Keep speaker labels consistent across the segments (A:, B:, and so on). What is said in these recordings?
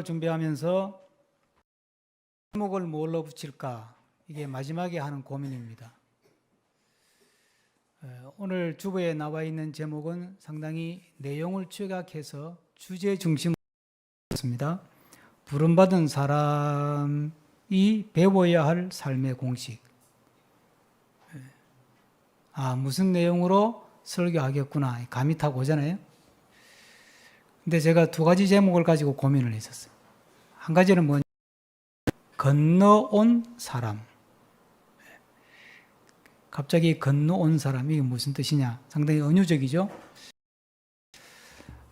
A: 준비하면서 제목을 뭘로 붙일까? 이게 마지막에 하는 고민입니다. 오늘 주보에 나와 있는 제목은 상당히 내용을 취약해서 주제 중심으로 습니다. 부름받은 사람이 배워야 할 삶의 공식. 무슨 내용으로 설교하겠구나. 감이 타고 오잖아요. 근데 제가 두 가지 제목을 가지고 고민을 했었어요. 한 가지는 뭐냐? 건너온 사람. 갑자기 건너온 사람, 이게 무슨 뜻이냐? 상당히 은유적이죠?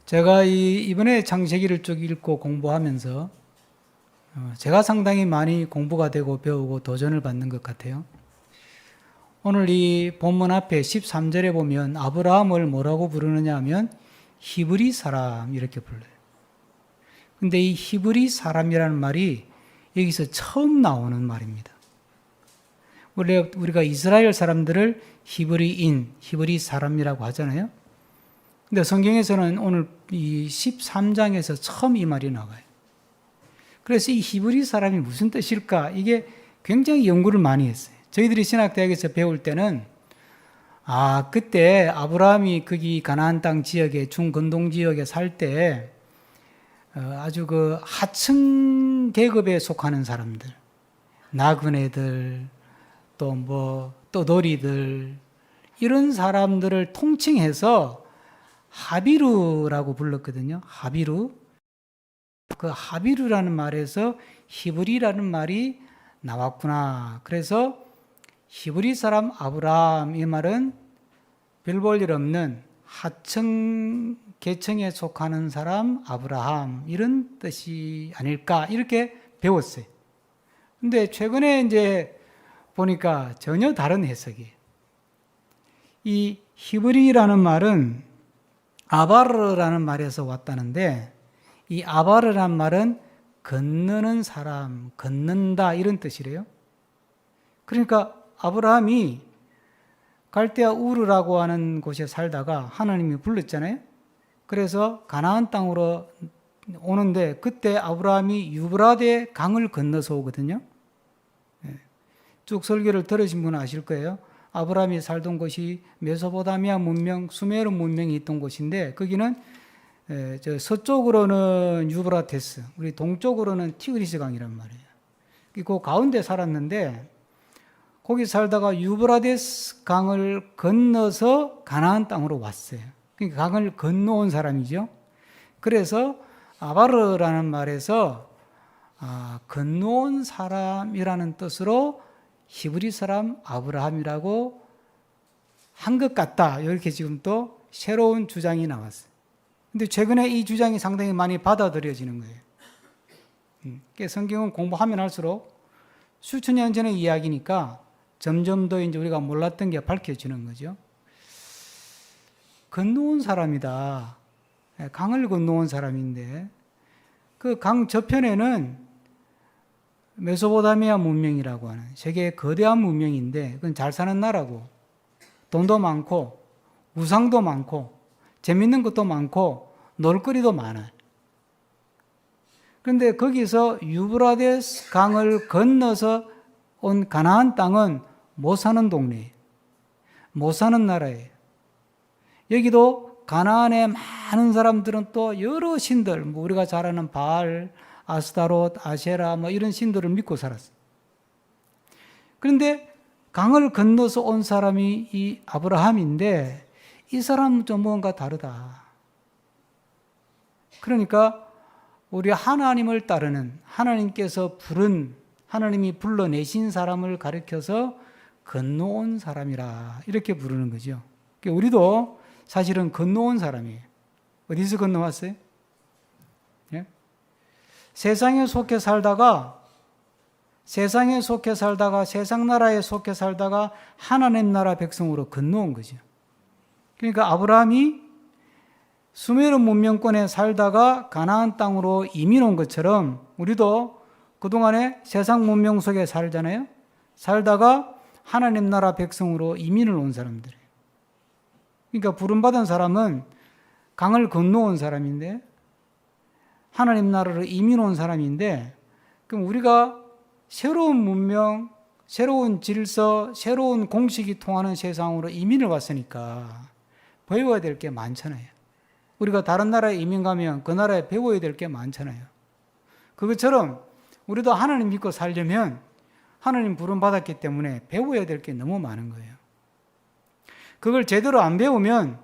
A: 제가 이번에 창세기를 쭉 읽고 공부하면서 제가 상당히 많이 공부가 되고 배우고 도전을 받는 것 같아요. 오늘 이 본문 앞에 13절에 보면 아브라함을 뭐라고 부르느냐 하면 히브리 사람 이렇게 불러요. 근데 이 히브리 사람이라는 말이 여기서 처음 나오는 말입니다. 우리가 이스라엘 사람들을 히브리인, 히브리 사람이라고 하잖아요. 근데 성경에서는 오늘 이 13장에서 처음 이 말이 나와요. 그래서 이 히브리 사람이 무슨 뜻일까? 이게 굉장히 연구를 많이 했어요. 저희들이 신학대학에서 배울 때는 그때 아브라함이 거기 가나안 땅 지역에 중건동 지역에 살 때 아주 그 하층 계급에 속하는 사람들, 나그네들, 또 떠돌이들 이런 사람들을 통칭해서 하비루라고 불렀거든요. 하비루. 그 하비루라는 말에서 히브리라는 말이 나왔구나. 그래서 히브리 사람 아브라함 이 말은 별 볼 일 없는 하층 계층에 속하는 사람 아브라함 이런 뜻이 아닐까 이렇게 배웠어요. 근데 최근에 이제 보니까 전혀 다른 해석이에요. 이 히브리라는 말은 아바르라는 말에서 왔다는데 이 아바르라는 말은 건너는 사람, 건넌다 이런 뜻이래요. 그러니까 아브라함이 갈대아 우르라고 하는 곳에 살다가 하나님이 불렀잖아요. 그래서 가나안 땅으로 오는데 그때 아브라함이 유브라데 강을 건너서 오거든요. 쭉 설교를 들으신 분은 아실 거예요. 아브라함이 살던 곳이 메소포타미아 문명, 수메르 문명이 있던 곳인데 거기는 서쪽으로는 유브라테스, 우리 동쪽으로는 티그리스 강이란 말이에요. 그 가운데 살았는데 거기 살다가 유브라데스 강을 건너서 가나안 땅으로 왔어요. 그러니까 강을 건너온 사람이죠. 그래서 아바르라는 말에서 건너온 사람이라는 뜻으로 히브리 사람 아브라함이라고 한 것 같다. 이렇게 지금 또 새로운 주장이 나왔어요. 근데 최근에 이 주장이 상당히 많이 받아들여지는 거예요. 성경은 공부하면 할수록 수천 년 전의 이야기니까 점점 더 이제 우리가 몰랐던 게 밝혀지는 거죠. 건너온 사람이다. 강을 건너온 사람인데 그 강 저편에는 메소포타미아 문명이라고 하는 세계의 거대한 문명인데 그건 잘 사는 나라고 돈도 많고 우상도 많고 재밌는 것도 많고 놀거리도 많아요. 그런데 거기서 유브라데스 강을 건너서 온 가나안 땅은 못 사는 동네예요. 못 사는 나라예요. 여기도 가나안에 많은 사람들은 또 여러 신들, 우리가 잘 아는 바알, 아스타롯, 아세라 이런 신들을 믿고 살았어요. 그런데 강을 건너서 온 사람이 이 아브라함인데 이 사람은 좀 뭔가 다르다. 그러니까 우리 하나님을 따르는 하나님께서 하나님이 불러내신 사람을 가리켜서 건너온 사람이라 이렇게 부르는 거죠. 우리도 사실은 건너온 사람이에요. 어디서 건너왔어요? 예? 세상에 속해 살다가 세상 나라에 속해 살다가 하나님 나라 백성으로 건너온 거죠. 그러니까 아브라함이 수메르 문명권에 살다가 가나안 땅으로 이민 온 것처럼 우리도 그동안에 세상 문명 속에 살잖아요. 살다가 하나님 나라 백성으로 이민을 온 사람들이에요. 그러니까 부름받은 사람은 강을 건너온 사람인데 하나님 나라로 이민 온 사람인데, 그럼 우리가 새로운 문명, 새로운 질서, 새로운 공식이 통하는 세상으로 이민을 왔으니까 배워야 될 게 많잖아요. 우리가 다른 나라에 이민 가면 그 나라에 배워야 될 게 많잖아요. 그것처럼 우리도 하나님 믿고 살려면 하나님 부름 받았기 때문에 배워야 될 게 너무 많은 거예요. 그걸 제대로 안 배우면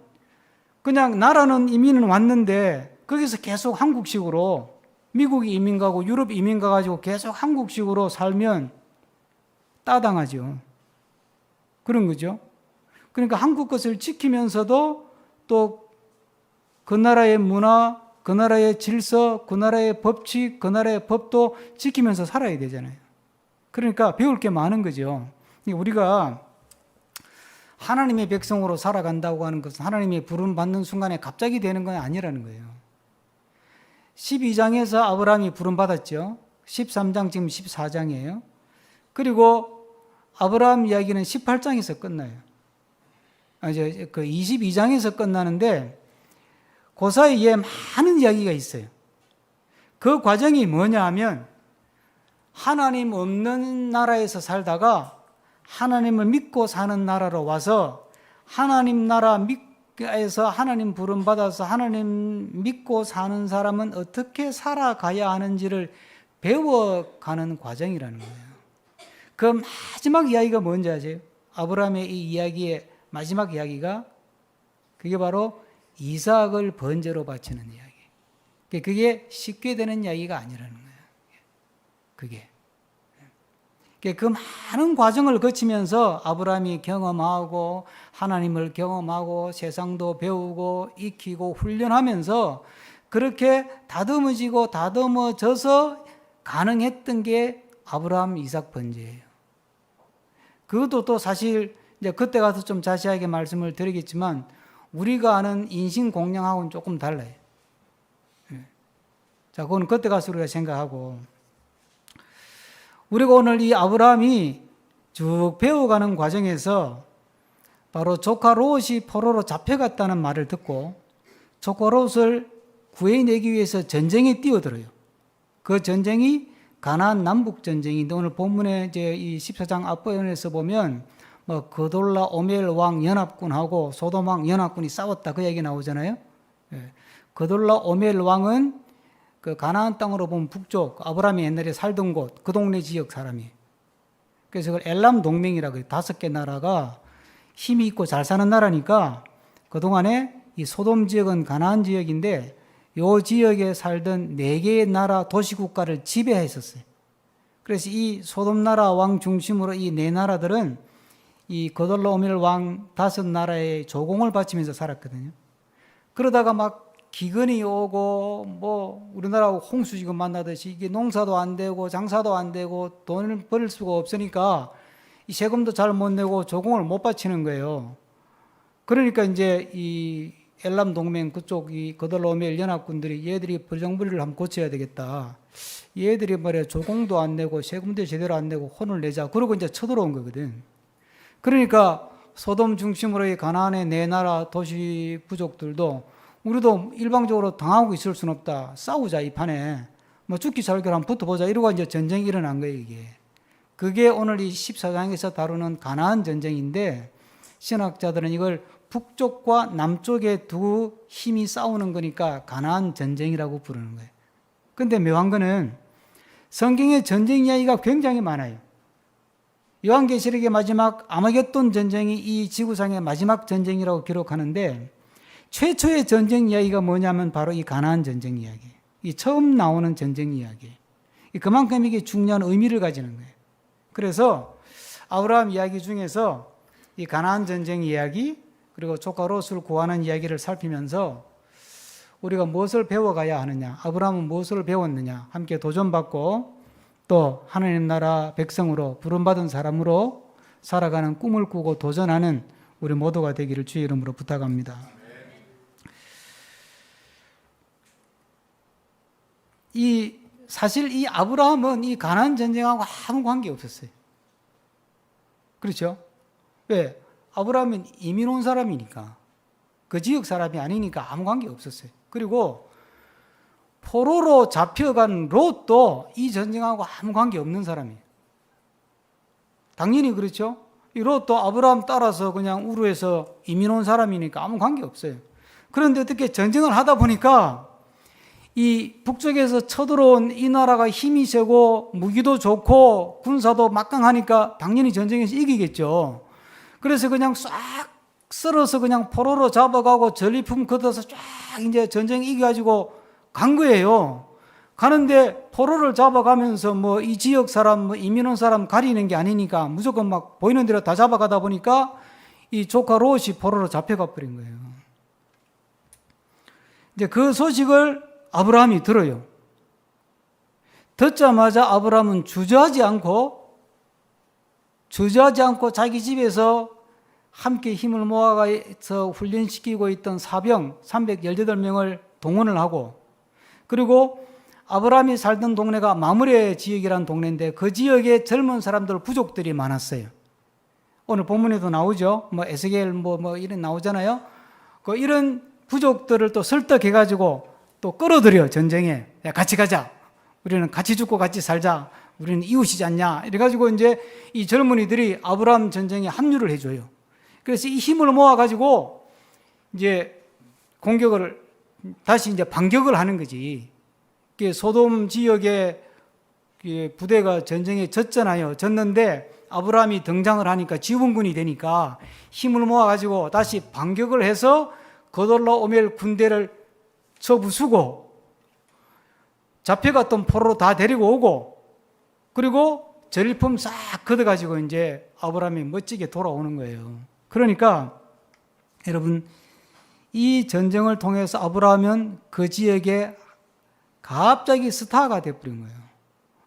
A: 그냥 나라는 이민은 왔는데 거기서 계속 한국식으로 미국 이민 가고 유럽 이민 가가지고 계속 한국식으로 살면 따당하죠. 그런 거죠. 그러니까 한국 것을 지키면서도 또 그 나라의 문화, 그 나라의 질서, 그 나라의 법칙, 그 나라의 법도 지키면서 살아야 되잖아요. 그러니까 배울 게 많은 거죠. 우리가 하나님의 백성으로 살아간다고 하는 것은 하나님의 부름 받는 순간에 갑자기 되는 건 아니라는 거예요. 12장에서 아브라함이 부름 받았죠. 13장 지금 14장이에요. 그리고 아브라함 이야기는 18장에서 끝나요. 그 22장에서 끝나는데 그 사이에 많은 이야기가 있어요. 그 과정이 뭐냐 하면 하나님 없는 나라에서 살다가 하나님을 믿고 사는 나라로 와서 하나님 나라에서 하나님 부름 받아서 하나님 믿고 사는 사람은 어떻게 살아가야 하는지를 배워가는 과정이라는 거예요. 그 마지막 이야기가 뭔지 아세요? 아브라함의 이 이야기의 마지막 이야기가 그게 바로 이삭을 번제로 바치는 이야기. 그게 쉽게 되는 이야기가 아니라는 거예요. 그게. 그 많은 과정을 거치면서 아브라함이 경험하고 하나님을 경험하고 세상도 배우고 익히고 훈련하면서 그렇게 다듬어지고 다듬어져서 가능했던 게 아브라함 이삭 번제예요. 그것도 또 사실 이제 그때 가서 좀 자세하게 말씀을 드리겠지만 우리가 아는 인신공양하고는 조금 달라요. 자, 그건 그때 가서 우리가 생각하고 우리가 오늘 이 아브라함이 쭉 배워가는 과정에서 바로 조카 롯이 포로로 잡혀갔다는 말을 듣고 조카 롯을 구해내기 위해서 전쟁에 뛰어들어요. 그 전쟁이 가나안 남북 전쟁인데 오늘 본문에 이제 이 14장 앞부분에서 보면 뭐 그돌라 오멜 왕 연합군하고 소돔 왕 연합군이 싸웠다 그 얘기 나오잖아요. 그돌라 오멜 왕은 그 가나안 땅으로 보면 북쪽 아브라함이 옛날에 살던 곳 그 동네 지역 사람이. 그래서 그걸 엘람 동맹이라고 해요. 5개 나라가 힘이 있고 잘 사는 나라니까 그동안에 이 소돔 지역은 가나안 지역인데 이 지역에 살던 4개의 나라 도시국가를 지배했었어요. 그래서 이 소돔 나라 왕 중심으로 이 4나라들은 이 거돌라오멜 왕 5나라의 조공을 바치면서 살았거든요. 그러다가 막 기근이 오고 뭐 우리나라 홍수 지금 만나듯이 이게 농사도 안 되고 장사도 안 되고 돈을 벌 수가 없으니까 이 세금도 잘 못 내고 조공을 못 바치는 거예요. 그러니까 이제 이 엘람 동맹 그쪽 이 거돌라오멜 연합군들이 얘들이 벌정부리를 한번 고쳐야 되겠다. 얘들이 말이야 조공도 안 내고 세금도 제대로 안 내고 혼을 내자. 그러고 이제 쳐들어온 거거든. 그러니까 소돔 중심으로의 가나안의 4나라 도시 부족들도 우리도 일방적으로 당하고 있을 수는 없다. 싸우자 이 판에. 뭐 죽기 살기로 한번 붙어보자. 이러고 이제 전쟁이 일어난 거예요 이게. 그게 오늘 이 14장에서 다루는 가나안 전쟁인데 신학자들은 이걸 북쪽과 남쪽의 두 힘이 싸우는 거니까 가나안 전쟁이라고 부르는 거예요. 근데 묘한 거는 성경의 전쟁 이야기가 굉장히 많아요. 요한계시록의 마지막 아마겟돈 전쟁이 이 지구상의 마지막 전쟁이라고 기록하는데 최초의 전쟁 이야기가 뭐냐면 바로 이 가나안 전쟁 이야기. 이 처음 나오는 전쟁 이야기. 그만큼 이게 중요한 의미를 가지는 거예요. 그래서 아브라함 이야기 중에서 이 가나안 전쟁 이야기 그리고 조카 롯을 구하는 이야기를 살피면서 우리가 무엇을 배워가야 하느냐, 아브라함은 무엇을 배웠느냐 함께 도전받고 또 하나님 나라 백성으로 부름받은 사람으로 살아가는 꿈을 꾸고 도전하는 우리 모두가 되기를 주의 이름으로 부탁합니다. 사실 이 아브라함은 이 가나안 전쟁하고 아무 관계 없었어요. 그렇죠? 왜? 아브라함은 이민 온 사람이니까 그 지역 사람이 아니니까 아무 관계 없었어요. 그리고 포로로 잡혀간 롯도 이 전쟁하고 아무 관계 없는 사람이에요. 당연히 그렇죠. 이 롯도 아브라함 따라서 그냥 우르에서 이민 온 사람이니까 아무 관계 없어요. 그런데 어떻게 전쟁을 하다 보니까 이 북쪽에서 쳐들어온 이 나라가 힘이 세고 무기도 좋고 군사도 막강하니까 당연히 전쟁에서 이기겠죠. 그래서 그냥 싹 썰어서 그냥 포로로 잡아가고 전리품 걷어서 쫙 이제 전쟁 이겨가지고 간 거예요. 가는데 포로를 잡아가면서 뭐 이 지역 사람, 뭐 이민 온 사람 가리는 게 아니니까 무조건 막 보이는 대로 다 잡아가다 보니까 이 조카 롯이 포로로 잡혀가 버린 거예요. 이제 그 소식을 아브라함이 들어요. 듣자마자 아브라함은 주저하지 않고 자기 집에서 함께 힘을 모아서 훈련시키고 있던 사병 318명을 동원을 하고, 그리고 아브라함이 살던 동네가 마므레 지역이라는 동네인데 그 지역에 젊은 사람들 부족들이 많았어요. 오늘 본문에도 나오죠. 뭐 에스겔 뭐 이런 나오잖아요. 그 이런 부족들을 또 설득해가지고 또 끌어들여 전쟁에. 야, 같이 가자. 우리는 같이 죽고 같이 살자. 우리는 이웃이지 않냐. 이래가지고 이제 이 젊은이들이 아브라함 전쟁에 합류를 해줘요. 그래서 이 힘을 모아가지고 이제 공격을 다시 이제 반격을 하는 거지. 소돔 지역의 부대가 전쟁에 졌잖아요. 졌는데 아브라함이 등장을 하니까 지원군이 되니까 힘을 모아가지고 다시 반격을 해서 거돌라오멜 군대를 쳐부수고 잡혀갔던 포로로 다 데리고 오고, 그리고 전리품 싹 걷어가지고 이제 아브라함이 멋지게 돌아오는 거예요. 그러니까 여러분, 이 전쟁을 통해서 아브라함은 그 지역에 갑자기 스타가 되어버린 거예요.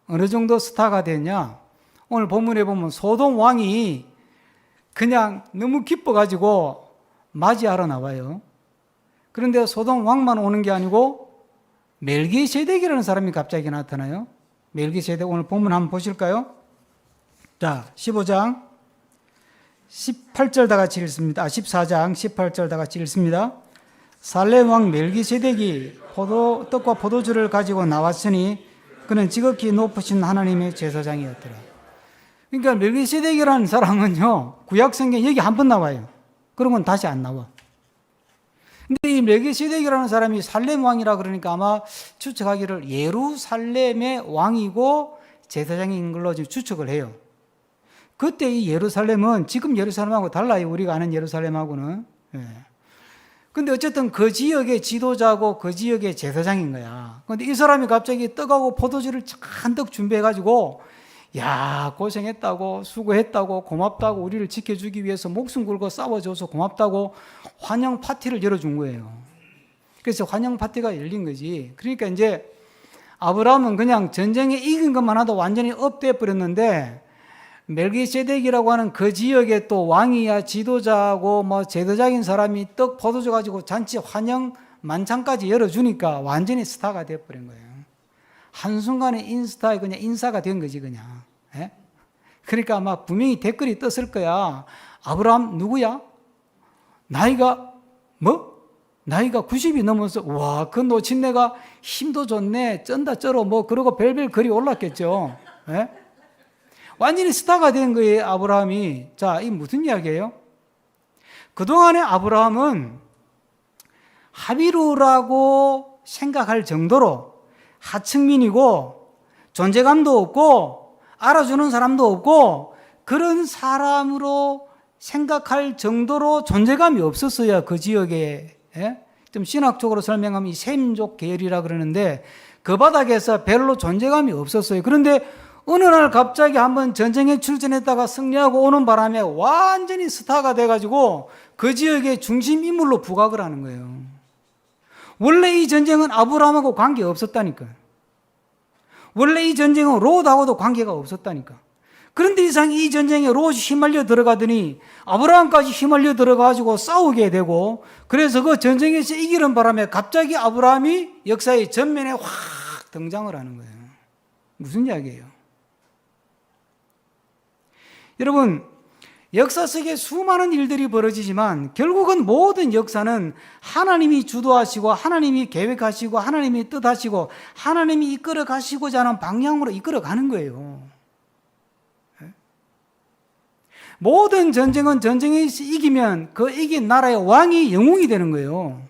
A: 어느 정도 스타가 됐냐? 오늘 본문에 보면 소돔 왕이 그냥 너무 기뻐가지고 맞이하러 나와요. 그런데 소돔 왕만 오는 게 아니고 멜기세덱이라는 사람이 갑자기 나타나요. 멜기세덱, 오늘 본문 한번 보실까요? 자, 15장 18절 다 같이 읽습니다. 14장 18절 다 같이 읽습니다. 살렘 왕 멜기세덱이 떡과 포도주를 가지고 나왔으니 그는 지극히 높으신 하나님의 제사장이었더라. 그러니까 멜기세덱이라는 사람은요, 구약 성경 여기 한 번 나와요. 그러면 다시 안 나와. 근데 이 멜기세덱이라는 사람이 살렘 왕이라 그러니까 아마 추측하기를 예루살렘의 왕이고 제사장인 걸로 지금 추측을 해요. 그때 이 예루살렘은 지금 예루살렘하고 달라요. 우리가 아는 예루살렘하고는. 근데 어쨌든 그 지역의 지도자고 그 지역의 제사장인 거야. 근데 이 사람이 갑자기 떡하고 포도주를 잔뜩 준비해가지고, 야, 고생했다고, 수고했다고, 고맙다고, 우리를 지켜주기 위해서 목숨 걸고 싸워줘서 고맙다고 환영 파티를 열어준 거예요. 그래서 환영 파티가 열린 거지. 그러니까 이제 아브라함은 그냥 전쟁에 이긴 것만 하도 완전히 업돼 버렸는데, 멜기세덱이라고 하는 그 지역의 또 왕이야 지도자고 뭐 제도적인 사람이 떡 포도주 가지고 잔치 환영 만찬까지 열어주니까 완전히 스타가 되어버린 거예요. 한순간에 인스타에 그냥 인사가 된 거지 그냥. 예? 그러니까 아마 분명히 댓글이 떴을 거야. 아브라함 누구야? 나이가 뭐? 나이가 90이 넘어서 와, 그 노친네가 힘도 좋네, 쩐다 쩔어 뭐 그러고 별별 글이 올랐겠죠. 예? 완전히 스타가 된 거예요, 아브라함이. 자, 이게 무슨 이야기예요? 그동안에 아브라함은 하비루라고 생각할 정도로 하층민이고 존재감도 없고 알아주는 사람도 없고 그런 사람으로 생각할 정도로 존재감이 없었어요, 그 지역에. 예? 좀 신학적으로 설명하면 이 셈족 계열이라 그러는데 그 바닥에서 별로 존재감이 없었어요. 그런데 어느 날 갑자기 한번 전쟁에 출전했다가 승리하고 오는 바람에 완전히 스타가 돼가지고 그 지역의 중심 인물로 부각을 하는 거예요. 원래 이 전쟁은 아브라함하고 관계가 없었다니까요. 원래 이 전쟁은 롯하고도 관계가 없었다니까. 그런데 이상 이 전쟁에 롯이 휘말려 들어가더니 아브라함까지 휘말려 들어가가지고 싸우게 되고, 그래서 그 전쟁에서 이기는 바람에 갑자기 아브라함이 역사의 전면에 확 등장을 하는 거예요. 무슨 이야기예요? 여러분, 역사 속에 수많은 일들이 벌어지지만 결국은 모든 역사는 하나님이 주도하시고 하나님이 계획하시고 하나님이 뜻하시고 하나님이 이끌어 가시고자 하는 방향으로 이끌어 가는 거예요. 모든 전쟁은 전쟁에서 이기면 그 이긴 나라의 왕이 영웅이 되는 거예요.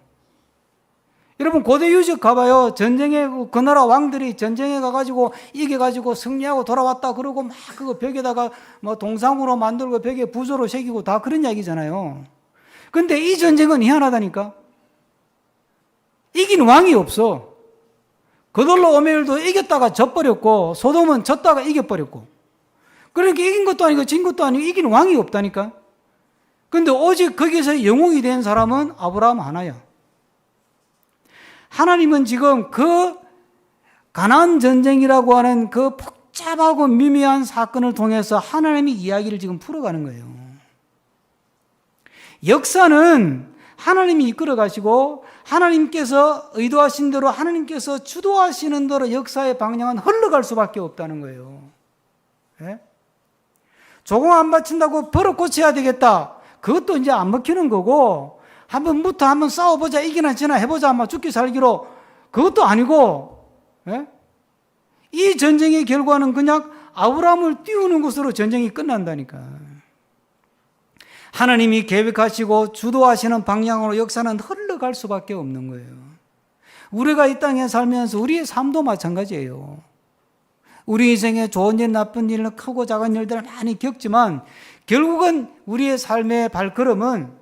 A: 여러분 고대 유적 가봐요. 전쟁에 그 나라 왕들이 전쟁에 가가지고 이겨가지고 승리하고 돌아왔다 그러고 막 그거 벽에다가 뭐 동상으로 만들고 벽에 부조로 새기고 다 그런 이야기잖아요. 근데 이 전쟁은 희한하다니까. 이긴 왕이 없어. 그돌로 오멜도 이겼다가 져버렸고 소돔은 졌다가 이겨버렸고. 그러니까 이긴 것도 아니고 진 것도 아니고 이긴 왕이 없다니까. 근데 오직 거기서 영웅이 된 사람은 아브라함 하나야. 하나님은 지금 그 가나안 전쟁이라고 하는 그 복잡하고 미미한 사건을 통해서 하나님이 이야기를 지금 풀어가는 거예요. 역사는 하나님이 이끌어 가시고 하나님께서 의도하신 대로 하나님께서 주도하시는 대로 역사의 방향은 흘러갈 수밖에 없다는 거예요. 예? 조공 안 바친다고 버릇 고쳐야 되겠다. 그것도 이제 안 먹히는 거고 한번 싸워보자, 이기나 지나 해보자, 아마 죽기 살기로. 그것도 아니고, 예? 이 전쟁의 결과는 그냥 아브라함을 띄우는 것으로 전쟁이 끝난다니까. 하나님이 계획하시고 주도하시는 방향으로 역사는 흘러갈 수밖에 없는 거예요. 우리가 이 땅에 살면서 우리의 삶도 마찬가지예요. 우리 인생에 좋은 일, 나쁜 일, 크고 작은 일들을 많이 겪지만 결국은 우리의 삶의 발걸음은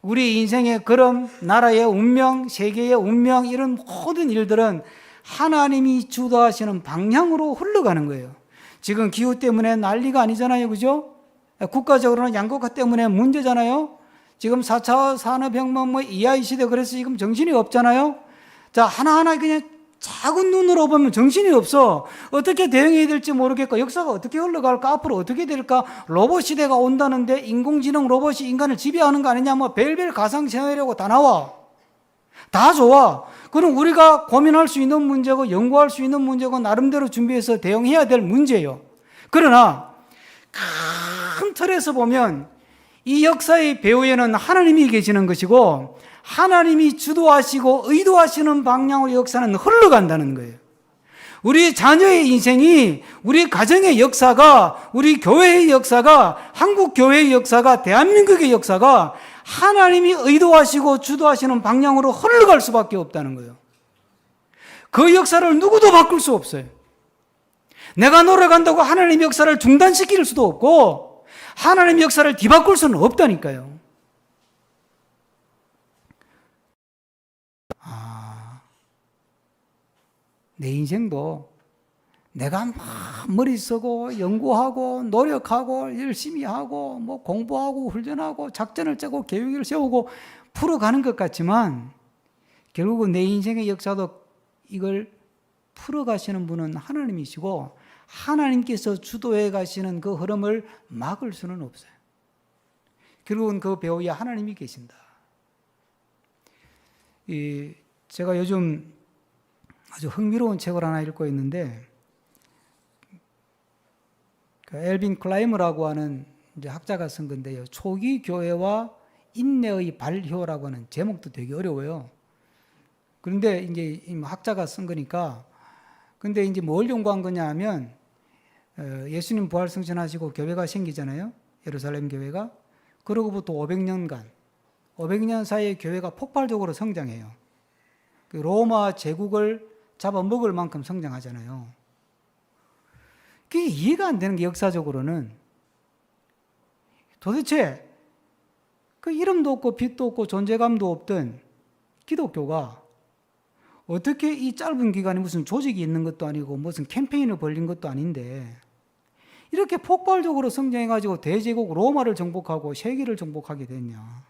A: 우리 인생의 걸음, 나라의 운명, 세계의 운명 이런 모든 일들은 하나님이 주도하시는 방향으로 흘러가는 거예요. 지금 기후 때문에 난리가 아니잖아요. 그죠? 국가적으로는 양극화 때문에 문제잖아요. 지금 4차 산업혁명 AI 시대 그래서 지금 정신이 없잖아요. 자, 하나하나 그냥 작은 눈으로 보면 정신이 없어. 어떻게 대응해야 될지 모르겠고 역사가 어떻게 흘러갈까, 앞으로 어떻게 될까, 로봇 시대가 온다는데 인공지능 로봇이 인간을 지배하는 거 아니냐, 뭐 별별 가상 시나리오가 다 나와. 다 좋아. 그럼 우리가 고민할 수 있는 문제고 연구할 수 있는 문제고 나름대로 준비해서 대응해야 될 문제예요. 그러나 큰 틀에서 보면 이 역사의 배후에는 하나님이 계시는 것이고 하나님이 주도하시고 의도하시는 방향으로 역사는 흘러간다는 거예요. 우리 자녀의 인생이, 우리 가정의 역사가, 우리 교회의 역사가, 한국 교회의 역사가, 대한민국의 역사가 하나님이 의도하시고 주도하시는 방향으로 흘러갈 수밖에 없다는 거예요. 그 역사를 누구도 바꿀 수 없어요. 내가 노력한다고 하나님 역사를 중단시킬 수도 없고 하나님 역사를 뒤바꿀 수는 없다니까요. 내 인생도 내가 막 머리 쓰고 연구하고 노력하고 열심히 하고 뭐 공부하고 훈련하고 작전을 짜고 계획을 세우고 풀어가는 것 같지만 결국은 내 인생의 역사도 이걸 풀어가시는 분은 하나님이시고 하나님께서 주도해 가시는 그 흐름을 막을 수는 없어요. 결국은 그 배후에 하나님이 계신다. 제가 요즘 아주 흥미로운 책을 하나 읽고 있는데 그 엘빈 클라이머라고 하는 이제 학자가 쓴 건데요. 초기 교회와 인내의 발효라고 하는 제목도 되게 어려워요. 그런데 이제 학자가 쓴 거니까 근데 이제 뭘 연구한 거냐 하면 예수님 부활 승천하시고 교회가 생기잖아요. 예루살렘 교회가. 그러고부터 500년 사이에 교회가 폭발적으로 성장해요. 로마 제국을 잡아먹을 만큼 성장하잖아요. 그게 이해가 안 되는 게 역사적으로는 도대체 그 이름도 없고 빛도 없고 존재감도 없던 기독교가 어떻게 이 짧은 기간에 무슨 조직이 있는 것도 아니고 무슨 캠페인을 벌린 것도 아닌데 이렇게 폭발적으로 성장해가지고 대제국 로마를 정복하고 세계를 정복하게 됐냐.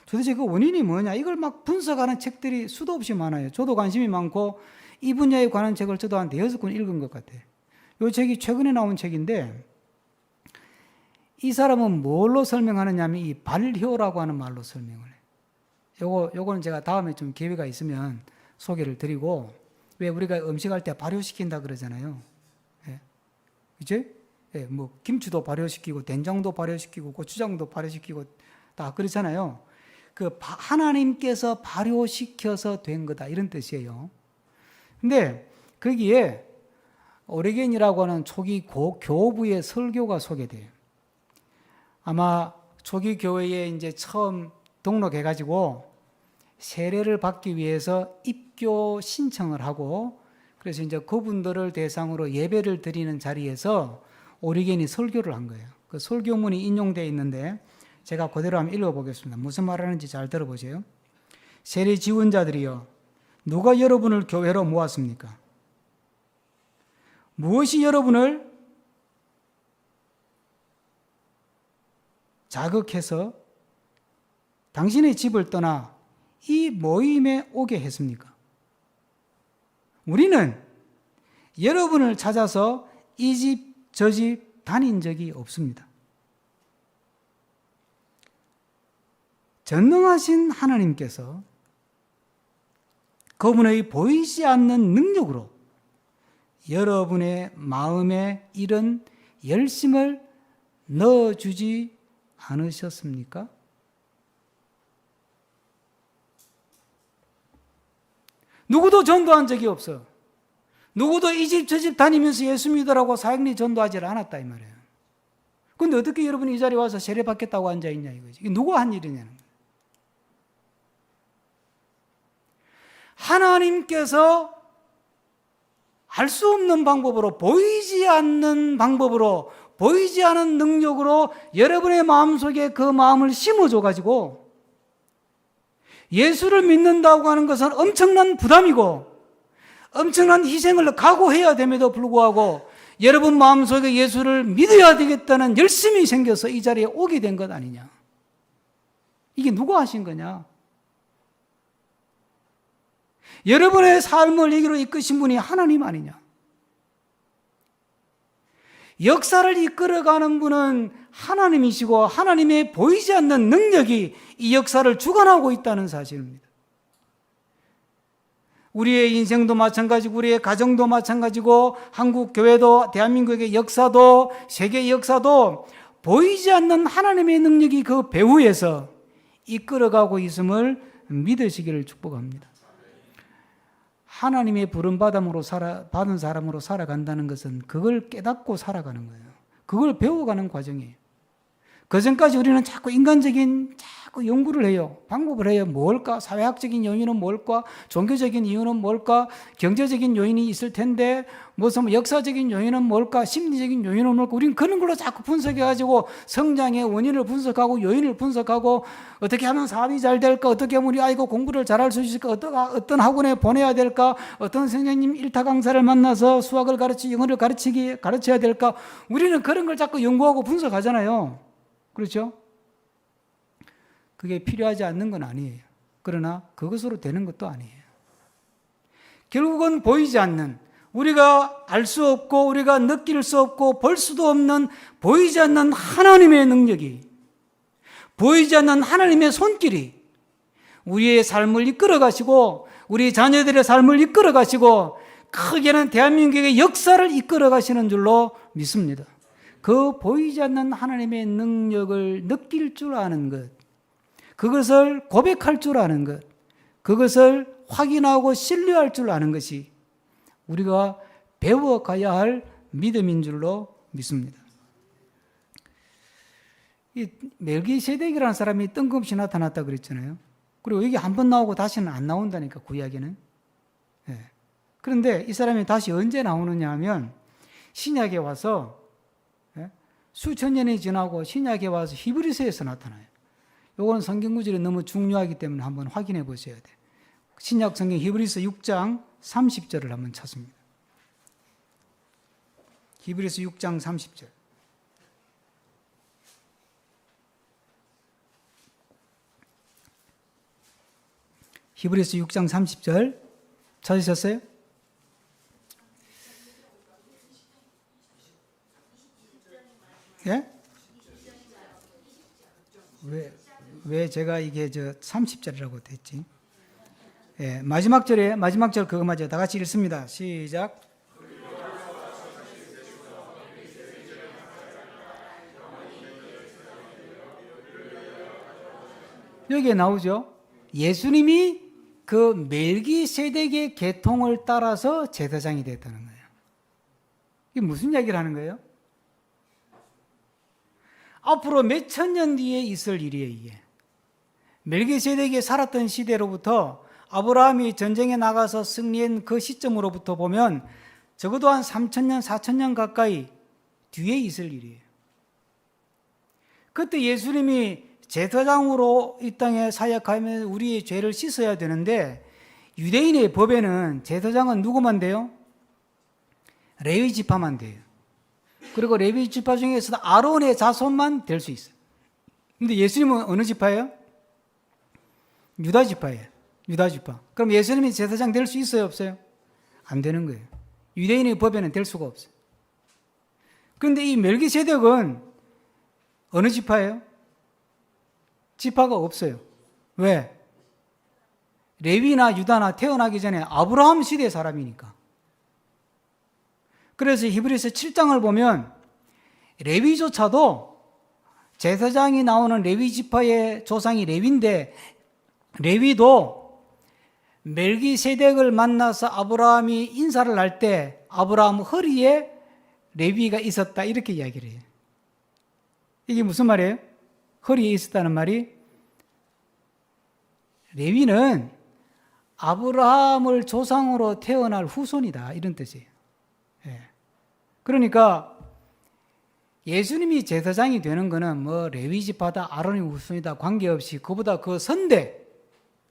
A: 도대체 그 원인이 뭐냐? 이걸 막 분석하는 책들이 수도 없이 많아요. 저도 관심이 많고 이 분야에 관한 책을 저도 한 6권 읽은 것 같아요. 이 책이 최근에 나온 책인데 이 사람은 뭘로 설명하느냐 하면 이 발효라고 하는 말로 설명을 해요. 요거는 제가 다음에 좀 기회가 있으면 소개를 드리고 왜 우리가 음식할 때 발효시킨다 그러잖아요. 예. 그치? 예, 뭐 김치도 발효시키고 된장도 발효시키고 고추장도 발효시키고 다 그렇잖아요. 하나님께서 발효시켜서 된 거다 이런 뜻이에요. 근데 거기에 오리겐이라고 하는 초기 교부의 설교가 소개돼요. 아마 초기 교회에 이제 처음 등록해가지고 세례를 받기 위해서 입교 신청을 하고 그래서 이제 그분들을 대상으로 예배를 드리는 자리에서 오리겐이 설교를 한 거예요. 그 설교문이 인용되어 있는데 제가 그대로 한번 읽어보겠습니다. 무슨 말하는지 잘 들어보세요. 세례 지원자들이여, 누가 여러분을 교회로 모았습니까? 무엇이 여러분을 자극해서 당신의 집을 떠나 이 모임에 오게 했습니까? 우리는 여러분을 찾아서 이 집, 저 집 다닌 적이 없습니다. 전능하신 하나님께서 그분의 보이지 않는 능력으로 여러분의 마음에 이런 열심을 넣어주지 않으셨습니까? 누구도 전도한 적이 없어. 누구도 이 집 저 집 다니면서 예수 믿으라고 사역리 전도하지 않았다 이 말이에요. 그런데 어떻게 여러분이 이 자리에 와서 세례 받겠다고 앉아있냐 이거지. 이게 누가 한 일이냐는 거예요. 하나님께서 알 수 없는 방법으로, 보이지 않는 방법으로, 보이지 않은 능력으로 여러분의 마음속에 그 마음을 심어줘가지고 예수를 믿는다고 하는 것은 엄청난 부담이고 엄청난 희생을 각오해야 됨에도 불구하고 여러분 마음속에 예수를 믿어야 되겠다는 열심이 생겨서 이 자리에 오게 된 것 아니냐. 이게 누가 하신 거냐. 여러분의 삶을 이기로 이끄신 분이 하나님 아니냐. 역사를 이끌어가는 분은 하나님이시고 하나님의 보이지 않는 능력이 이 역사를 주관하고 있다는 사실입니다. 우리의 인생도 마찬가지고 우리의 가정도 마찬가지고 한국 교회도 대한민국의 역사도 세계의 역사도 보이지 않는 하나님의 능력이 그 배후에서 이끌어가고 있음을 믿으시기를 축복합니다. 하나님의 부름받은 사람으로 살아간다는 것은 그걸 깨닫고 살아가는 거예요. 그걸 배워가는 과정이에요. 그 전까지 우리는 자꾸 인간적인 연구를 해요. 방법을 해요. 뭘까? 사회학적인 요인은 뭘까? 종교적인 이유는 뭘까? 경제적인 요인이 있을 텐데 무슨 역사적인 요인은 뭘까? 심리적인 요인은 뭘까? 우리는 그런 걸로 자꾸 분석해가지고 성장의 원인을 분석하고 요인을 분석하고 어떻게 하면 사업이 잘 될까? 어떻게 하면 우리 아이가 공부를 잘할 수 있을까? 어떤 학원에 보내야 될까? 어떤 선생님 일타 강사를 만나서 수학을 영어를 가르쳐야 될까? 우리는 그런 걸 자꾸 연구하고 분석하잖아요. 그렇죠? 그게 필요하지 않는 건 아니에요. 그러나 그것으로 되는 것도 아니에요. 결국은 보이지 않는, 우리가 알 수 없고 우리가 느낄 수 없고 볼 수도 없는 보이지 않는 하나님의 능력이, 보이지 않는 하나님의 손길이 우리의 삶을 이끌어 가시고 우리 자녀들의 삶을 이끌어 가시고 크게는 대한민국의 역사를 이끌어 가시는 줄로 믿습니다. 그 보이지 않는 하나님의 능력을 느낄 줄 아는 것, 그것을 고백할 줄 아는 것, 그것을 확인하고 신뢰할 줄 아는 것이 우리가 배워가야 할 믿음인 줄로 믿습니다. 이 멜기세덱이라는 사람이 뜬금없이 나타났다 그랬잖아요. 그리고 여기 한 번 나오고 다시는 안 나온다니까, 구약에는. 네. 그런데 이 사람이 다시 언제 나오느냐 하면 신약에 와서, 수천 년이 지나고 신약에 와서 히브리서에서 나타나요. 이건 성경 구절이 너무 중요하기 때문에 한번 확인해 보셔야 돼요. 신약 성경 히브리서 6장 30절을 한번 찾습니다. 히브리서 6장 30절. 히브리서 6장 30절 찾으셨어요? 예? 왜 제가 이게 30절이라고 됐지? 예, 마지막 절 그거 맞아요. 다 같이 읽습니다. 시작. 여기에 나오죠. 예수님이 그 멜기세덱의 계통을 따라서 제사장이 됐다는 거예요. 이게 무슨 이야기를 하는 거예요? 앞으로 몇 천 년 뒤에 있을 일이에요, 이게. 멜기세덱이 살았던 시대로부터 아브라함이 전쟁에 나가서 승리한 그 시점으로부터 보면 적어도 한 3,000년, 4,000년 가까이 뒤에 있을 일이에요. 그때 예수님이 제사장으로 이 땅에 사역하면 우리의 죄를 씻어야 되는데 유대인의 법에는 제사장은 누구만 돼요? 레위 지파만 돼요. 그리고 레위 지파 중에서도 아론의 자손만 될 수 있어요. 근데 예수님은 어느 지파예요? 유다 지파예요. 유다 지파. 그럼 예수님이 제사장 될 수 있어요, 없어요? 안 되는 거예요. 유대인의 법에는 될 수가 없어요. 그런데 이 멜기세덱은 어느 지파예요? 지파가 없어요. 왜? 레위나 유다나 태어나기 전에 아브라함 시대 사람이니까. 그래서 히브리서 7장을 보면 레위조차도 제사장이 나오는 레위 지파의 조상이 레위인데 레위도 멜기세덱을 만나서 아브라함이 인사를 할 때 아브라함 허리에 레위가 있었다 이렇게 이야기를 해요. 이게 무슨 말이에요? 허리에 있었다는 말이 레위는 아브라함을 조상으로 태어날 후손이다 이런 뜻이에요. 예. 그러니까 예수님이 제사장이 되는 것은 뭐 레위 지파다 아론의 후손이다 관계없이 그보다 그 선대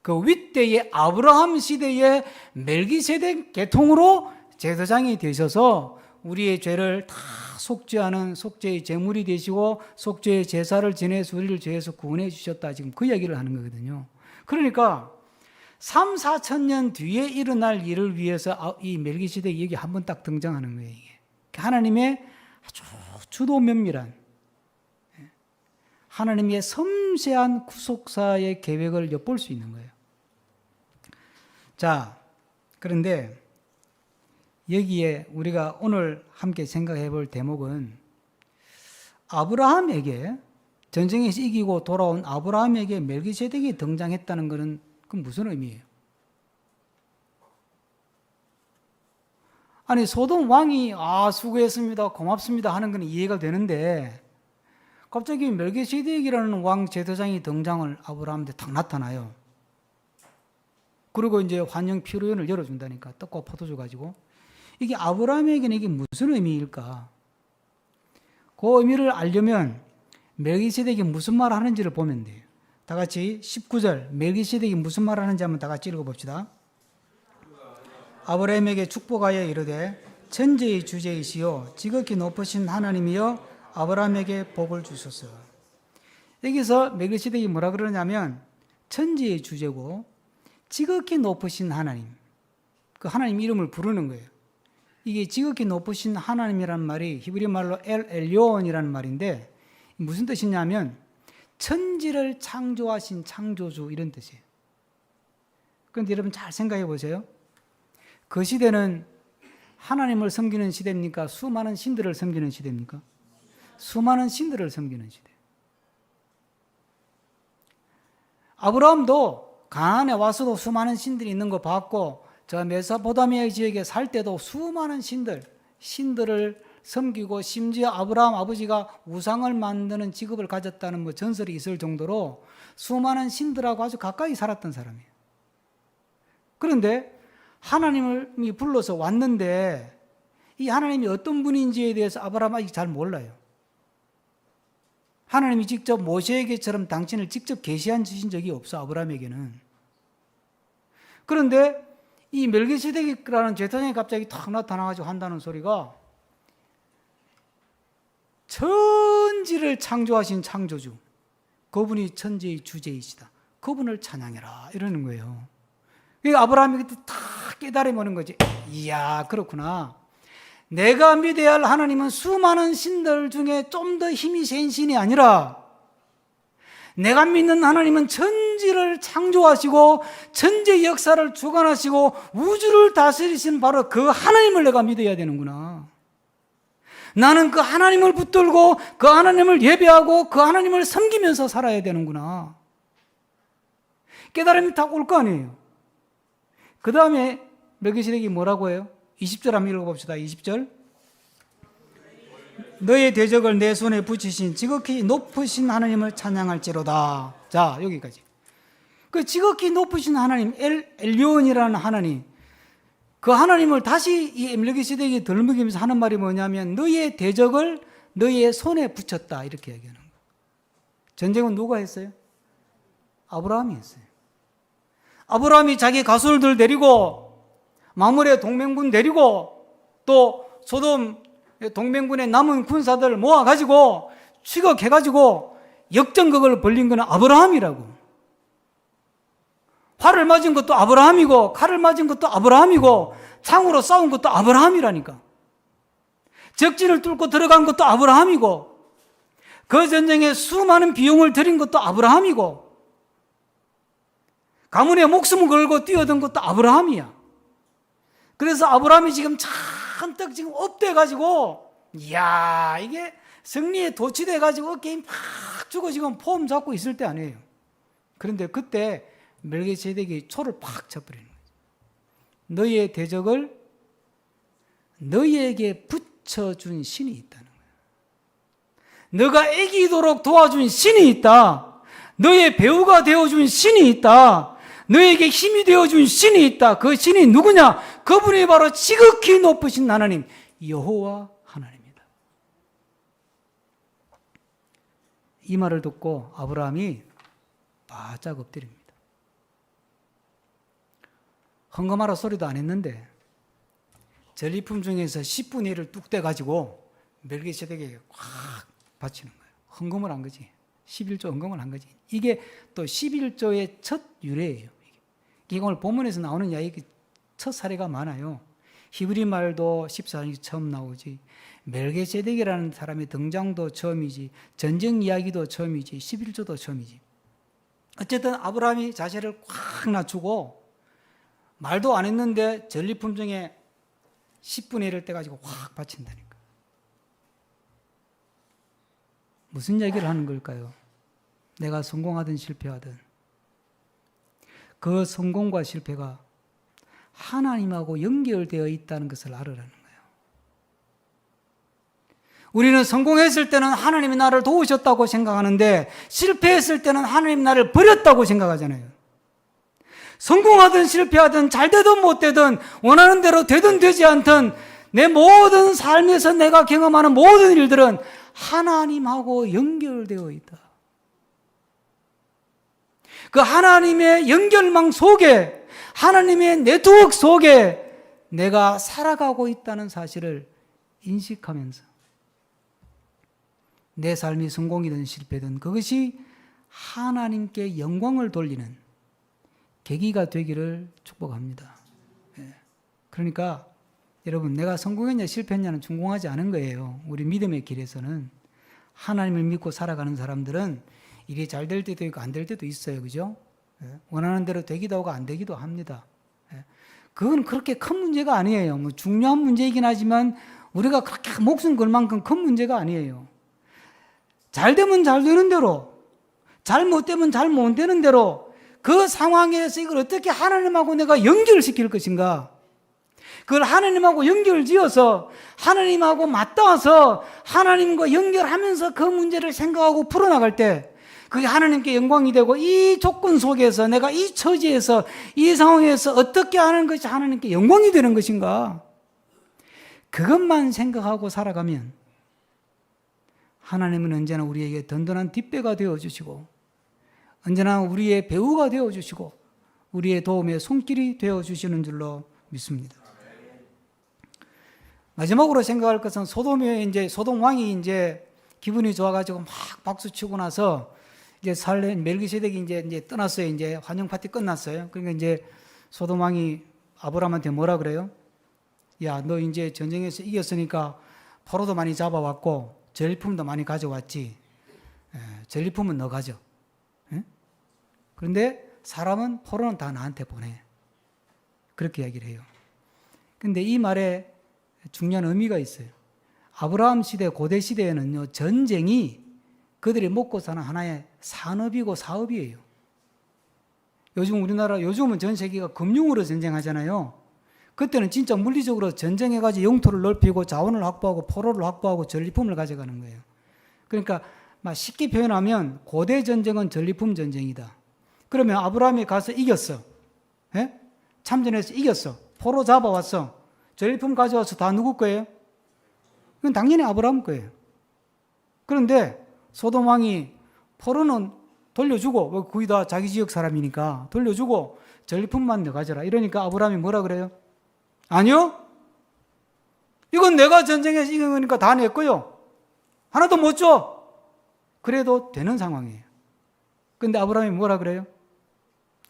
A: 그 윗대의 아브라함 시대의 멜기세덱 계통으로 제사장이 되셔서 우리의 죄를 다 속죄하는 속죄의 제물이 되시고 속죄의 제사를 지내서 우리를 죄에서 구원해 주셨다. 지금 그 이야기를 하는 거거든요. 그러니까 3, 4천 년 뒤에 일어날 일을 위해서 이 멜기세덱이 여기 한 번 딱 등장하는 거예요. 이게. 하나님의 아주 주도 면밀한 하나님의 섬세한 구속사의 계획을 엿볼 수 있는 거예요. 자, 그런데 여기에 우리가 오늘 함께 생각해 볼 대목은 아브라함에게 전쟁에서 이기고 돌아온 아브라함에게 멜기세덱이 등장했다는 것은 그건 무슨 의미예요? 아니 소돔 왕이 수고했습니다 고맙습니다 하는 건 이해가 되는데 갑자기 멜기세덱이라는 왕 제사장이 등장을 아브라함한테 딱 나타나요. 그리고 이제 환영 피로연을 열어준다니까 떡과 포도주 가지고 이게 아브라함에게는 이게 무슨 의미일까? 그 의미를 알려면 멜기세덱이 무슨 말을 하는지를 보면 돼요. 다 같이 19절 멜기세덱이 무슨 말을 하는지 한번 다 같이 읽어봅시다. 아브라함에게 축복하여 이르되 천지의 주제이시요 지극히 높으신 하나님이여 아브라함에게 복을 주소서. 여기서 멜기세덱이 뭐라 그러냐면 천지의 주제고 지극히 높으신 하나님, 그 하나님 이름을 부르는 거예요. 이게 지극히 높으신 하나님이라는 말이 히브리 말로 엘 엘요온이라는 말인데 무슨 뜻이냐면 천지를 창조하신 창조주 이런 뜻이에요. 그런데 여러분 잘 생각해 보세요. 그 시대는 하나님을 섬기는 시대입니까? 수많은 신들을 섬기는 시대입니까? 수많은 신들을 섬기는 시대. 아브라함도 가나안에 와서도 수많은 신들이 있는 거 봤고 저 메소포타미아 지역에 살 때도 수많은 신들을 섬기고 심지어 아브라함 아버지가 우상을 만드는 직업을 가졌다는 뭐 전설이 있을 정도로 수많은 신들하고 아주 가까이 살았던 사람이에요. 그런데 하나님이 불러서 왔는데 이 하나님이 어떤 분인지에 대해서 아브라함은 아직 잘 몰라요. 하나님이 직접 모세에게처럼 당신을 직접 계시한 주신 적이 없어 아브라함에게는. 그런데 이 멜기세덱이라는 제사장이 갑자기 탁 나타나가지고 한다는 소리가 천지를 창조하신 창조주, 그분이 천지의 주제이시다. 그분을 찬양해라 이러는 거예요. 그러니까 아브라함이 그때 탁 깨달음 오는 거지. 이야 그렇구나. 내가 믿어야 할 하나님은 수많은 신들 중에 좀 더 힘이 센 신이 아니라 내가 믿는 하나님은 천지를 창조하시고 천지의 역사를 주관하시고 우주를 다스리신 바로 그 하나님을 내가 믿어야 되는구나. 나는 그 하나님을 붙들고 그 하나님을 예배하고 그 하나님을 섬기면서 살아야 되는구나. 깨달음이 딱 올 거 아니에요. 그 다음에 멜기세덱이 뭐라고 해요? 20절 한번 읽어봅시다. 20절. 너의 대적을 내 손에 붙이신 지극히 높으신 하나님을 찬양할지로다. 자, 여기까지. 그 지극히 높으신 하나님, 엘리온이라는 하나님, 그 하나님을 다시 이 멜기세덱이 덜먹이면서 하는 말이 뭐냐면 너의 대적을 너의 손에 붙였다, 이렇게 얘기하는 거예요. 전쟁은 누가 했어요? 아브라함이 했어요. 아브라함이 자기 가솔들 데리고 마므레 동맹군 데리고 또 소돔 동맹군의 남은 군사들 모아가지고 추격해가지고 역전극을 벌린 것은 아브라함이라고. 활을 맞은 것도 아브라함이고 칼을 맞은 것도 아브라함이고 창으로 싸운 것도 아브라함이라니까. 적진을 뚫고 들어간 것도 아브라함이고 그 전쟁에 수많은 비용을 들인 것도 아브라함이고 가문의 목숨을 걸고 뛰어든 것도 아브라함이야. 그래서 아브라함이 지금 잔뜩 지금 업돼가지고 이야 이게 승리에 도취돼가지고 어깨 팍 주고 지금 폼 잡고 있을 때 아니에요. 그런데 그때 멜기세덱이 초를 팍 쳐버리는 거죠. 너희의 대적을 너희에게 붙여준 신이 있다는 거예요. 너가 이기도록 도와준 신이 있다. 너의 배우가 되어준 신이 있다. 너에게 힘이 되어준 신이 있다. 그 신이 누구냐? 그분이 바로 지극히 높으신 하나님 여호와 하나님이다. 이 말을 듣고 아브라함이 바짝 엎드립니다. 헌금하라 소리도 안 했는데 전리품 중에서 10분의 1을 뚝 떼가지고 멜기세덱에게 확 바치는 거예요. 헌금을 한 거지. 11조 헌금을 한 거지. 이게 또 11조의 첫 유래예요. 이게 오늘 본문에서 나오는 이야기 첫 사례가 많아요. 히브리 말도 14장이 처음 나오지. 멜기세덱이라는 사람의 등장도 처음이지. 전쟁 이야기도 처음이지. 11조도 처음이지. 어쨌든 아브라함이 자세를 꽉 낮추고 말도 안 했는데 전리품 중에 10분의 1을 떼가지고 확 바친다니까. 무슨 얘기를 하는 걸까요? 내가 성공하든 실패하든 그 성공과 실패가 하나님하고 연결되어 있다는 것을 알으라는 거예요. 우리는 성공했을 때는 하나님이 나를 도우셨다고 생각하는데 실패했을 때는 하나님이 나를 버렸다고 생각하잖아요. 성공하든 실패하든 잘 되든 못 되든 원하는 대로 되든 되지 않든 내 모든 삶에서 내가 경험하는 모든 일들은 하나님하고 연결되어 있다. 그 하나님의 연결망 속에 하나님의 네트워크 속에 내가 살아가고 있다는 사실을 인식하면서 내 삶이 성공이든 실패든 그것이 하나님께 영광을 돌리는 계기가 되기를 축복합니다. 그러니까 여러분 내가 성공했냐 실패했냐는 중요하지 않은 거예요. 우리 믿음의 길에서는 하나님을 믿고 살아가는 사람들은 일이 잘 될 때도 있고 안 될 때도 있어요. 그죠? 원하는 대로 되기도 하고 안 되기도 합니다. 그건 그렇게 큰 문제가 아니에요. 뭐 중요한 문제이긴 하지만 우리가 그렇게 목숨 걸 만큼 큰 문제가 아니에요. 잘 되면 잘 되는 대로, 잘 못 되면 잘 못 되는 대로 그 상황에서 이걸 어떻게 하나님하고 내가 연결시킬 것인가? 그걸 하나님하고 연결지어서 하나님하고 맞닿아서 하나님과 연결하면서 그 문제를 생각하고 풀어나갈 때 그게 하나님께 영광이 되고 이 조건 속에서 내가 이 처지에서 이 상황에서 어떻게 하는 것이 하나님께 영광이 되는 것인가? 그것만 생각하고 살아가면 하나님은 언제나 우리에게 든든한 뒷배가 되어주시고 언제나 우리의 배우가 되어주시고 우리의 도움의 손길이 되어주시는 줄로 믿습니다. 마지막으로 생각할 것은 소돔 왕이 이제 기분이 좋아가지고 막 박수 치고 나서 이제 멜기세덱이 이제 떠났어요. 이제 환영 파티 끝났어요. 그러니까 이제 소돔 왕이 아브라함한테 뭐라 그래요? 야, 너 이제 전쟁에서 이겼으니까 포로도 많이 잡아왔고 전리품도 많이 가져왔지. 전리품은 너 가져. 그런데 사람은 포로는 다 나한테 보내. 그렇게 이야기를 해요. 그런데 이 말에 중요한 의미가 있어요. 아브라함 시대, 고대 시대에는요, 전쟁이 그들이 먹고 사는 하나의 산업이고 사업이에요. 요즘은 전 세계가 금융으로 전쟁하잖아요. 그때는 진짜 물리적으로 전쟁해가지고 영토를 넓히고 자원을 확보하고 포로를 확보하고 전리품을 가져가는 거예요. 그러니까 막 쉽게 표현하면 고대 전쟁은 전리품 전쟁이다. 그러면 아브라함이 가서 이겼어. 예? 참전해서 이겼어. 포로 잡아왔어. 전리품 가져와서 다 누구 거예요? 이건 당연히 아브라함 거예요. 그런데 소돔 왕이 포로는 돌려주고, 거의 다 자기 지역 사람이니까 돌려주고 전리품만 너 가져라. 이러니까 아브라함이 뭐라 그래요? 아니요. 이건 내가 전쟁에서 이긴 거니까 다 내 거요. 하나도 못 줘. 그래도 되는 상황이에요. 근데 아브라함이 뭐라 그래요?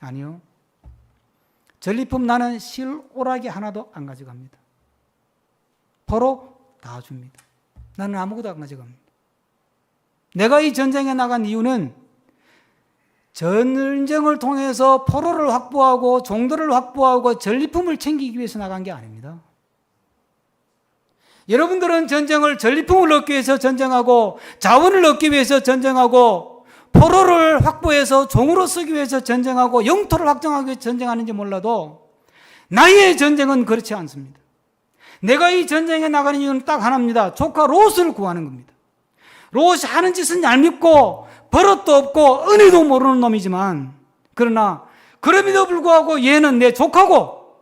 A: 아니요. 전리품 나는 실오라기 하나도 안 가져갑니다. 포로 다 줍니다. 나는 아무것도 안 가져갑니다. 내가 이 전쟁에 나간 이유는 전쟁을 통해서 포로를 확보하고 종들을 확보하고 전리품을 챙기기 위해서 나간 게 아닙니다. 여러분들은 전쟁을 전리품을 얻기 위해서 전쟁하고 자원을 얻기 위해서 전쟁하고 포로를 확보해서 종으로 쓰기 위해서 전쟁하고 영토를 확정하기 위해서 전쟁하는지 몰라도 나의 전쟁은 그렇지 않습니다. 내가 이 전쟁에 나가는 이유는 딱 하나입니다. 조카 롯을 구하는 겁니다. 롯이 하는 짓은 얄밉고 버릇도 없고 은혜도 모르는 놈이지만 그러나 그럼에도 불구하고 얘는 내 조카고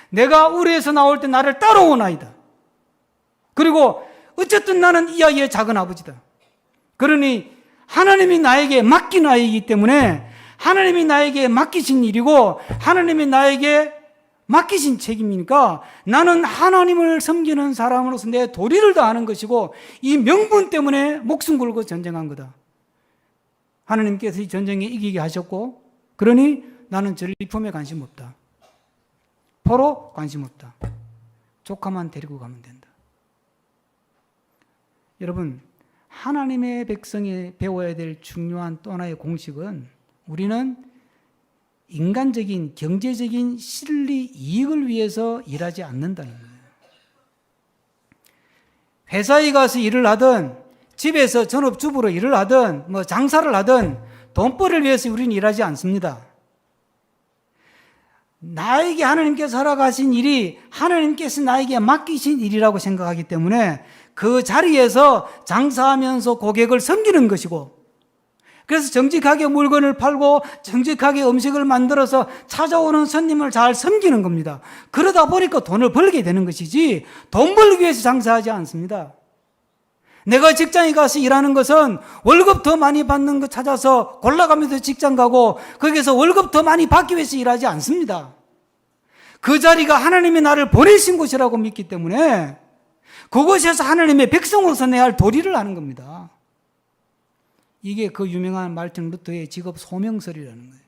A: 내가 우리에서 나올 때 나를 따라온 아이다. 그리고 어쨌든 나는 이 아이의 작은 아버지다. 그러니 하나님이 나에게 맡긴 아이이기 때문에 하나님이 나에게 맡기신 일이고 하나님이 나에게 맡기신 책임이니까 나는 하나님을 섬기는 사람으로서 내 도리를 다하는 것이고 이 명분 때문에 목숨 걸고 전쟁한 거다. 하나님께서 이 전쟁에 이기게 하셨고 그러니 나는 전리품에 관심 없다. 포로 관심 없다. 조카만 데리고 가면 된다. 여러분, 하나님의 백성이 배워야 될 중요한 또 하나의 공식은 우리는 인간적인 경제적인 실리 이익을 위해서 일하지 않는다는 거예요. 회사에 가서 일을 하든 집에서 전업주부로 일을 하든 장사를 하든 돈벌이를 위해서 우리는 일하지 않습니다. 나에게 하나님께서 허락하신 일이 하나님께서 나에게 맡기신 일이라고 생각하기 때문에 그 자리에서 장사하면서 고객을 섬기는 것이고 그래서 정직하게 물건을 팔고 정직하게 음식을 만들어서 찾아오는 손님을 잘 섬기는 겁니다. 그러다 보니까 돈을 벌게 되는 것이지 돈 벌기 위해서 장사하지 않습니다. 내가 직장에 가서 일하는 것은 월급 더 많이 받는 것 찾아서 골라가면서 직장 가고 거기서 월급 더 많이 받기 위해서 일하지 않습니다. 그 자리가 하나님이 나를 보내신 곳이라고 믿기 때문에 그곳에서 하나님의 백성으로서 내야 할 도리를 하는 겁니다. 이게 그 유명한 말틴 루터의 직업 소명설이라는 거예요.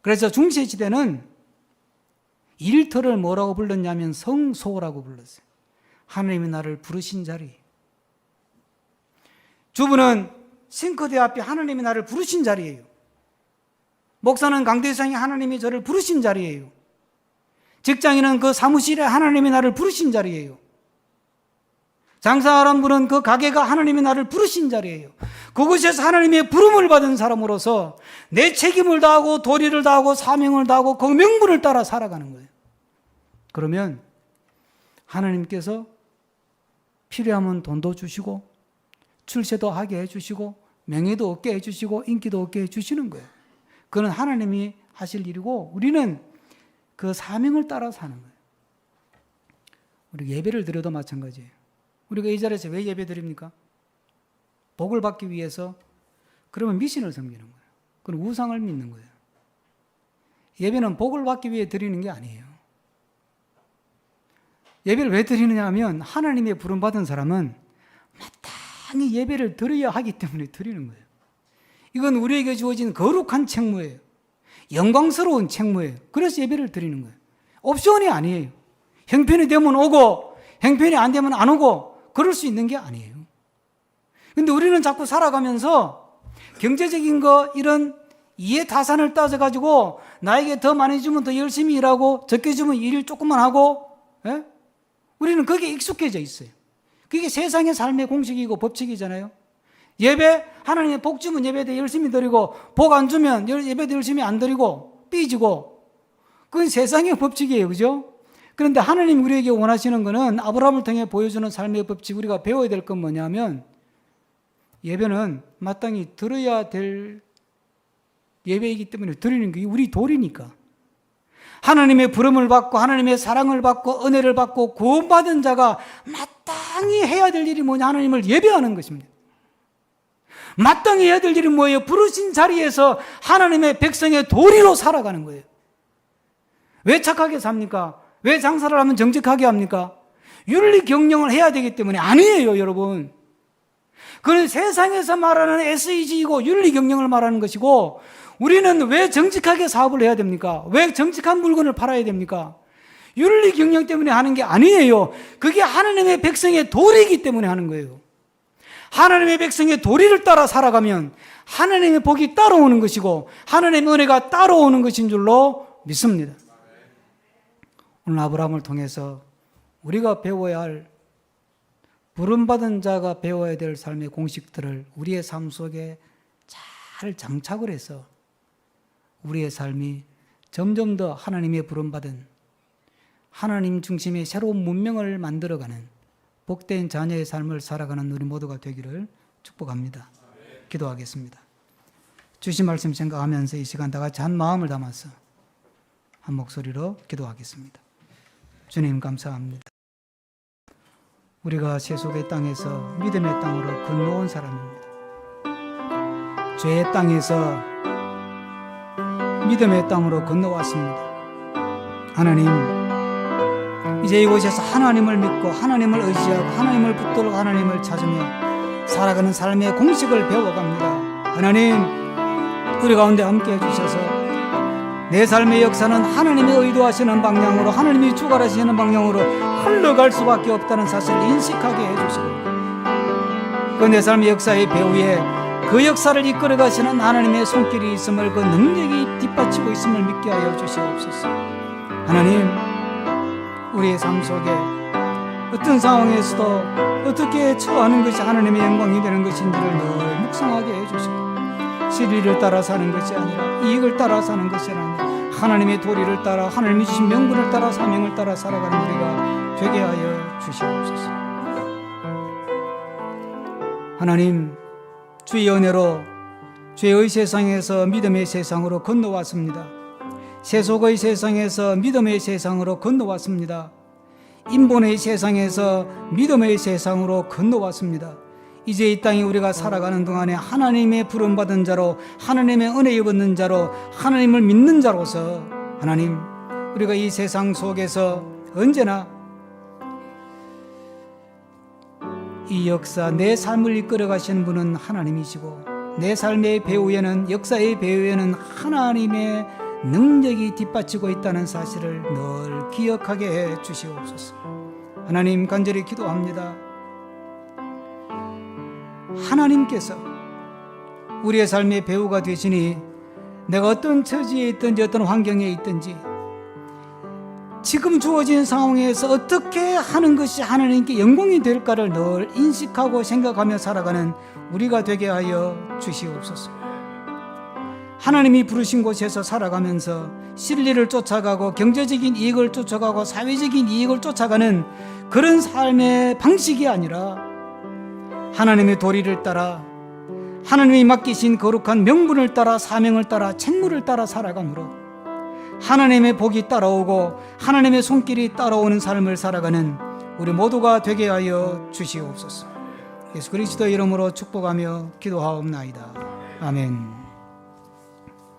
A: 그래서 중세시대는 일터를 뭐라고 불렀냐면 성소라고 불렀어요. 하나님이 나를 부르신 자리. 주부는 싱크대 앞에 하나님이 나를 부르신 자리예요. 목사는 강대상에 하나님이 저를 부르신 자리예요. 직장인은 그 사무실에 하나님이 나를 부르신 자리예요. 장사하는 분은 그 가게가 하나님이 나를 부르신 자리예요. 그곳에서 하나님의 부름을 받은 사람으로서 내 책임을 다하고 도리를 다하고 사명을 다하고 그 명분을 따라 살아가는 거예요. 그러면 하나님께서 필요하면 돈도 주시고 출세도 하게 해주시고 명예도 얻게 해주시고 인기도 얻게 해주시는 거예요. 그건 하나님이 하실 일이고 우리는 그 사명을 따라 사는 거예요. 우리 예배를 드려도 마찬가지예요. 우리가 이 자리에서 왜 예배 드립니까? 복을 받기 위해서. 그러면 미신을 섬기는 거예요. 그건 우상을 믿는 거예요. 예배는 복을 받기 위해 드리는 게 아니에요. 예배를 왜 드리느냐 하면 하나님의 부름받은 사람은 마땅히 예배를 드려야 하기 때문에 드리는 거예요. 이건 우리에게 주어진 거룩한 책무예요. 영광스러운 책무예요. 그래서 예배를 드리는 거예요. 옵션이 아니에요. 형편이 되면 오고 형편이 안 되면 안 오고 그럴 수 있는 게 아니에요. 근데 우리는 자꾸 살아가면서 경제적인 거 이런 이해타산을 따져가지고 나에게 더 많이 주면 더 열심히 일하고 적게 주면 일 조금만 하고 예? 우리는 거기에 익숙해져 있어요. 그게 세상의 삶의 공식이고 법칙이잖아요. 예배, 하나님의 복 주면 예배도 열심히 드리고, 복 안 주면 예배도 열심히 안 드리고, 삐지고. 그건 세상의 법칙이에요. 그죠? 그런데 하나님 우리에게 원하시는 것은 아브라함을 통해 보여주는 삶의 법칙, 우리가 배워야 될 건 뭐냐면, 예배는 마땅히 들어야 될 예배이기 때문에 드리는 게 우리 도리니까. 하나님의 부름을 받고 하나님의 사랑을 받고 은혜를 받고 구원받은 자가 마땅히 해야 될 일이 뭐냐? 하나님을 예배하는 것입니다. 마땅히 해야 될 일이 뭐예요? 부르신 자리에서 하나님의 백성의 도리로 살아가는 거예요. 왜 착하게 삽니까? 왜 장사를 하면 정직하게 합니까? 윤리 경영을 해야 되기 때문에 아니에요, 여러분. 그건 세상에서 말하는 SEG이고 윤리 경영을 말하는 것이고, 우리는 왜 정직하게 사업을 해야 됩니까? 왜 정직한 물건을 팔아야 됩니까? 윤리 경영 때문에 하는 게 아니에요. 그게 하나님의 백성의 도리이기 때문에 하는 거예요. 하나님의 백성의 도리를 따라 살아가면 하나님의 복이 따라오는 것이고 하나님의 은혜가 따라오는 것인 줄로 믿습니다. 오늘 아브라함을 통해서 우리가 배워야 할, 부름받은 자가 배워야 될 삶의 공식들을 우리의 삶 속에 잘 장착을 해서 우리의 삶이 점점 더 하나님의 부름받은 하나님 중심의 새로운 문명을 만들어가는 복된 자녀의 삶을 살아가는 우리 모두가 되기를 축복합니다. 기도하겠습니다. 주신 말씀 생각하면서 이 시간 다 같이 한 마음을 담아서 한 목소리로 기도하겠습니다. 주님 감사합니다. 우리가 세속의 땅에서 믿음의 땅으로 건너온 사람입니다. 죄의 땅에서 믿음의 땅으로 건너왔습니다. 하나님, 이제 이곳에서 하나님을 믿고 하나님을 의지하고 하나님을 붙들고 하나님을 찾으며 살아가는 삶의 공식을 배워갑니다. 하나님, 우리 가운데 함께 해주셔서 내 삶의 역사는 하나님의 의도하시는 방향으로, 하나님이 주관하시는 방향으로 흘러갈 수밖에 없다는 사실을 인식하게 해주시고, 그 내 삶의 역사의 배후에 그 역사를 이끌어 가시는 하나님의 손길이 있음을, 그 능력이 뒷받치고 있음을 믿게 하여 주시옵소서. 하나님, 우리의 삶 속에 어떤 상황에서도 어떻게 처하는 것이 하나님의 영광이 되는 것인지를 늘 묵상하게 해주시고, 진리를 따라 사는 것이 아니라 이익을 따라 사는 것이 아니라 하나님의 도리를 따라 하나님이 주신 명분을 따라 사명을 따라 살아가는 우리가 되게 하여 주시옵소서. 하나님, 주의 은혜로 죄의 세상에서 믿음의 세상으로 건너왔습니다. 세속의 세상에서 믿음의 세상으로 건너왔습니다. 인본의 세상에서 믿음의 세상으로 건너왔습니다. 이제 이 땅에 우리가 살아가는 동안에 하나님의 부름받은 자로, 하나님의 은혜 입은 자로, 하나님을 믿는 자로서, 하나님, 우리가 이 세상 속에서 언제나 이 역사, 내 삶을 이끌어 가시는 분은 하나님이시고, 내 삶의 배후에는, 역사의 배후에는 하나님의 능력이 뒷받치고 있다는 사실을 늘 기억하게 해 주시옵소서. 하나님, 간절히 기도합니다. 하나님께서 우리의 삶의 배우가 되시니 내가 어떤 처지에 있든지 어떤 환경에 있든지 지금 주어진 상황에서 어떻게 하는 것이 하나님께 영광이 될까를 늘 인식하고 생각하며 살아가는 우리가 되게 하여 주시옵소서. 하나님이 부르신 곳에서 살아가면서 진리를 쫓아가고 경제적인 이익을 쫓아가고 사회적인 이익을 쫓아가는 그런 삶의 방식이 아니라 하나님의 도리를 따라, 하나님이 맡기신 거룩한 명분을 따라, 사명을 따라, 책무를 따라 살아가므로 하나님의 복이 따라오고 하나님의 손길이 따라오는 삶을 살아가는 우리 모두가 되게 하여 주시옵소서. 예수 그리스도의 이름으로 축복하며 기도하옵나이다. 아멘.